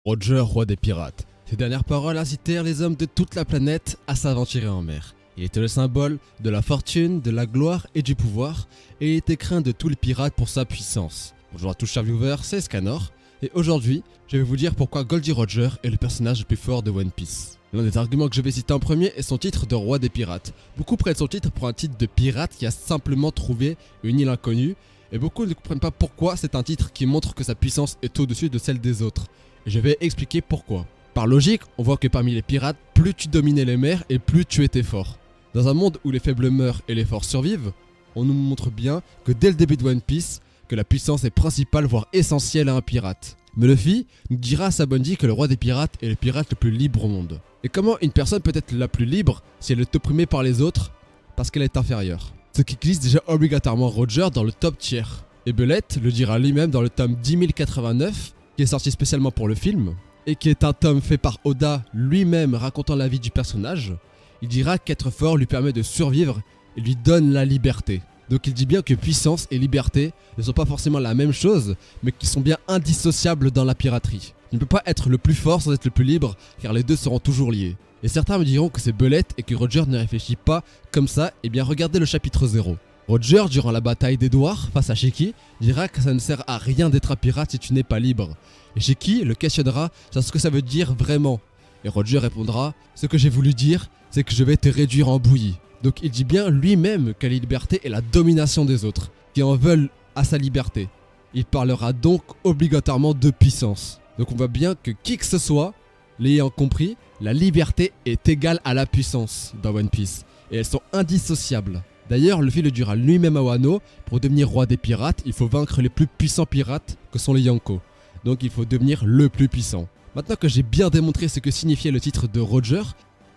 Roger, roi des pirates. Ces dernières paroles incitèrent les hommes de toute la planète à s'aventurer en mer. Il était le symbole de la fortune, de la gloire et du pouvoir, et il était craint de tous les pirates pour sa puissance. Bonjour à tous chers viewers, c'est Scanor, et aujourd'hui, je vais vous dire pourquoi Goldie Roger est le personnage le plus fort de One Piece. L'un des arguments que je vais citer en premier est son titre de roi des pirates. Beaucoup prennent son titre pour un titre de pirate qui a simplement trouvé une île inconnue, et beaucoup ne comprennent pas pourquoi c'est un titre qui montre que sa puissance est au-dessus de celle des autres. Et je vais expliquer pourquoi. Par logique, on voit que parmi les pirates, plus tu dominais les mers et plus tu étais fort. Dans un monde où les faibles meurent et les forts survivent, on nous montre bien que dès le début de One Piece, que la puissance est principale voire essentielle à un pirate. Mais Luffy nous dira à sa Bundy que le roi des pirates est le pirate le plus libre au monde. Et comment une personne peut être la plus libre si elle est opprimée par les autres parce qu'elle est inférieure? Ce qui glisse déjà obligatoirement Roger dans le top tier. Et Belette le dira lui-même dans le tome 10089, qui est sorti spécialement pour le film, et qui est un tome fait par Oda lui-même racontant la vie du personnage. Il dira qu'être fort lui permet de survivre et lui donne la liberté. Donc il dit bien que puissance et liberté ne sont pas forcément la même chose, mais qu'ils sont bien indissociables dans la piraterie. Tu ne peux pas être le plus fort sans être le plus libre, car les deux seront toujours liés. Et certains me diront que c'est Belette et que Roger ne réfléchit pas comme ça, et bien regardez le chapitre 0. Roger, durant la bataille d'Edward face à Shiki, dira que ça ne sert à rien d'être un pirate si tu n'es pas libre. Et Shiki le questionnera sur ce que ça veut dire vraiment. Et Roger répondra: ce que j'ai voulu dire, c'est que je vais te réduire en bouillie. Donc il dit bien lui-même que la liberté est la domination des autres, qui en veulent à sa liberté. Il parlera donc obligatoirement de puissance. Donc on voit bien que qui que ce soit, l'ayant compris, la liberté est égale à la puissance dans One Piece. Et elles sont indissociables. D'ailleurs, Luffy le dira lui-même à Wano, pour devenir roi des pirates, il faut vaincre les plus puissants pirates que sont les Yonko. Donc il faut devenir le plus puissant. Maintenant que j'ai bien démontré ce que signifiait le titre de Roger,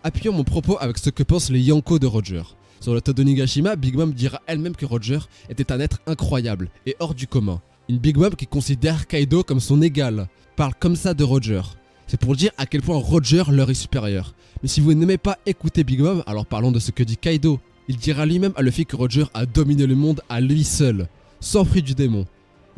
appuyons mon propos avec ce que pensent les Yonko de Roger. Sur le Todo Nigashima, Big Mom dira elle-même que Roger était un être incroyable et hors du commun. Une Big Mom qui considère Kaido comme son égal, parle comme ça de Roger. C'est pour dire à quel point Roger leur est supérieur. Mais si vous n'aimez pas écouter Big Mom, alors parlons de ce que dit Kaido. Il dira lui-même à Luffy que Roger a dominé le monde à lui seul, sans fruit du démon,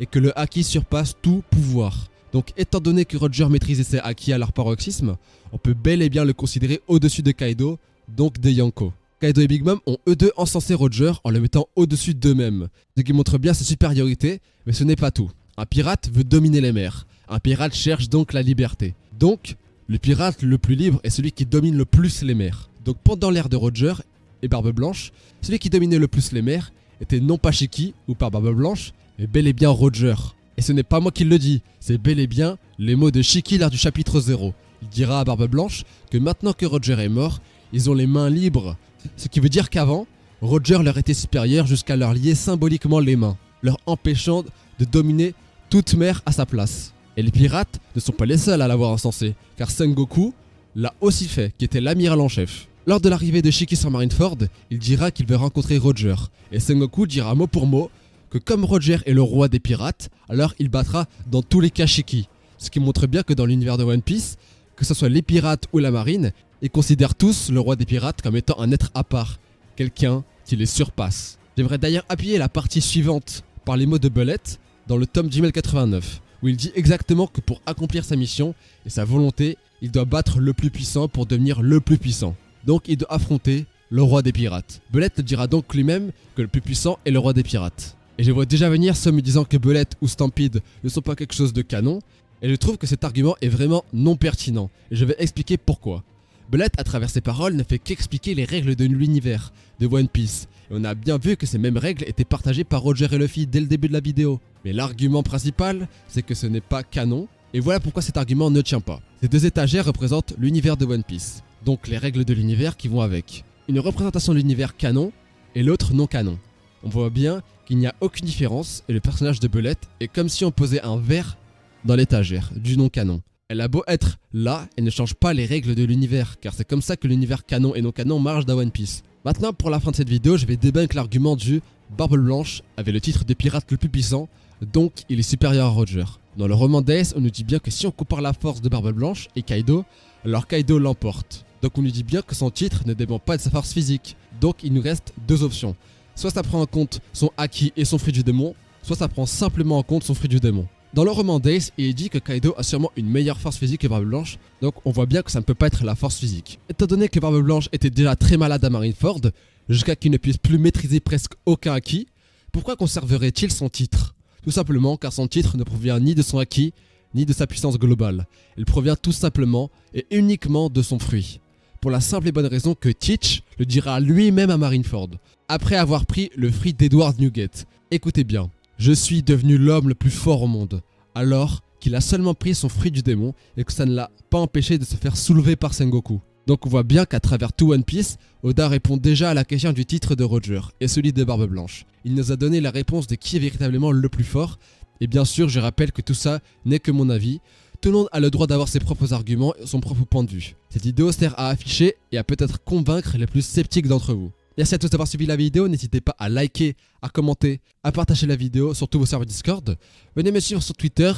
et que le haki surpasse tout pouvoir. Donc étant donné que Roger maîtrisait ses haki à leur paroxysme, on peut bel et bien le considérer au-dessus de Kaido, donc des Yonko. Kaido et Big Mom ont eux deux encensé Roger en le mettant au-dessus d'eux-mêmes, ce qui montre bien sa supériorité, mais ce n'est pas tout. Un pirate veut dominer les mers, un pirate cherche donc la liberté. Donc, le pirate le plus libre est celui qui domine le plus les mers. Donc pendant l'ère de Roger et Barbe Blanche, celui qui dominait le plus les mers était non pas Shiki ou par Barbe Blanche, mais bel et bien Roger. Et ce n'est pas moi qui le dis, c'est bel et bien les mots de Shiki lors du chapitre 0. Il dira à Barbe Blanche que maintenant que Roger est mort, ils ont les mains libres. Ce qui veut dire qu'avant, Roger leur était supérieur jusqu'à leur lier symboliquement les mains, leur empêchant de dominer toute mer à sa place. Et les pirates ne sont pas les seuls à l'avoir encensé, car Sengoku l'a aussi fait, qui était l'amiral en chef. Lors de l'arrivée de Shiki sur Marineford, il dira qu'il veut rencontrer Roger, et Sengoku dira mot pour mot que comme Roger est le roi des pirates, alors il battra dans tous les cas Shiki. Ce qui montre bien que dans l'univers de One Piece, que ce soit les pirates ou la marine, ils considèrent tous le roi des pirates comme étant un être à part, quelqu'un qui les surpasse. J'aimerais d'ailleurs appuyer la partie suivante par les mots de Belette dans le tome 1089, où il dit exactement que pour accomplir sa mission et sa volonté, il doit battre le plus puissant pour devenir le plus puissant. Donc il doit affronter le roi des pirates. Belette dira donc lui-même que le plus puissant est le roi des pirates. Et je vois déjà venir ceux me disant que Belette ou Stampede ne sont pas quelque chose de canon, et je trouve que cet argument est vraiment non pertinent, et je vais expliquer pourquoi. Belette, à travers ses paroles, ne fait qu'expliquer les règles de l'univers de One Piece, et on a bien vu que ces mêmes règles étaient partagées par Roger et Luffy dès le début de la vidéo. Mais l'argument principal, c'est que ce n'est pas canon, et voilà pourquoi cet argument ne tient pas. Ces deux étagères représentent l'univers de One Piece, donc les règles de l'univers qui vont avec. Une représentation de l'univers canon, et l'autre non canon. On voit bien qu'il n'y a aucune différence, et le personnage de Belette est comme si on posait un verre dans l'étagère du non canon. Elle a beau être là, elle ne change pas les règles de l'univers, car c'est comme ça que l'univers canon et non canon marche dans One Piece. Maintenant, pour la fin de cette vidéo, je vais débunk l'argument du Barbe Blanche avait le titre de pirate le plus puissant, donc il est supérieur à Roger. Dans le roman d'Ace, on nous dit bien que si on compare la force de Barbe Blanche et Kaido, alors Kaido l'emporte. Donc on nous dit bien que son titre ne dépend pas de sa force physique. Donc il nous reste deux options. Soit ça prend en compte son haki et son fruit du démon, soit ça prend simplement en compte son fruit du démon. Dans le roman d'Ace, il est dit que Kaido a sûrement une meilleure force physique que Barbe Blanche, donc on voit bien que ça ne peut pas être la force physique. Étant donné que Barbe Blanche était déjà très malade à Marineford, jusqu'à qu'il ne puisse plus maîtriser presque aucun acquis, pourquoi conserverait-il son titre? Tout simplement car son titre ne provient ni de son acquis, ni de sa puissance globale. Il provient tout simplement et uniquement de son fruit. Pour la simple et bonne raison que Teach le dira lui-même à Marineford, après avoir pris le fruit d'Edward Newgate. Écoutez bien, je suis devenu l'homme le plus fort au monde, alors qu'il a seulement pris son fruit du démon et que ça ne l'a pas empêché de se faire soulever par Sengoku. Donc on voit bien qu'à travers tout One Piece, Oda répond déjà à la question du titre de Roger et celui de Barbe Blanche. Il nous a donné la réponse de qui est véritablement le plus fort, et bien sûr je rappelle que tout ça n'est que mon avis. Tout le monde a le droit d'avoir ses propres arguments et son propre point de vue. Cette vidéo sert à afficher et à peut-être convaincre les plus sceptiques d'entre vous. Merci à tous d'avoir suivi la vidéo, n'hésitez pas à liker, à commenter, à partager la vidéo sur tous vos serveurs Discord. Venez me suivre sur Twitter,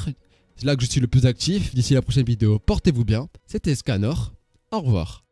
c'est là que je suis le plus actif. D'ici la prochaine vidéo, portez-vous bien. C'était Scanor, au revoir.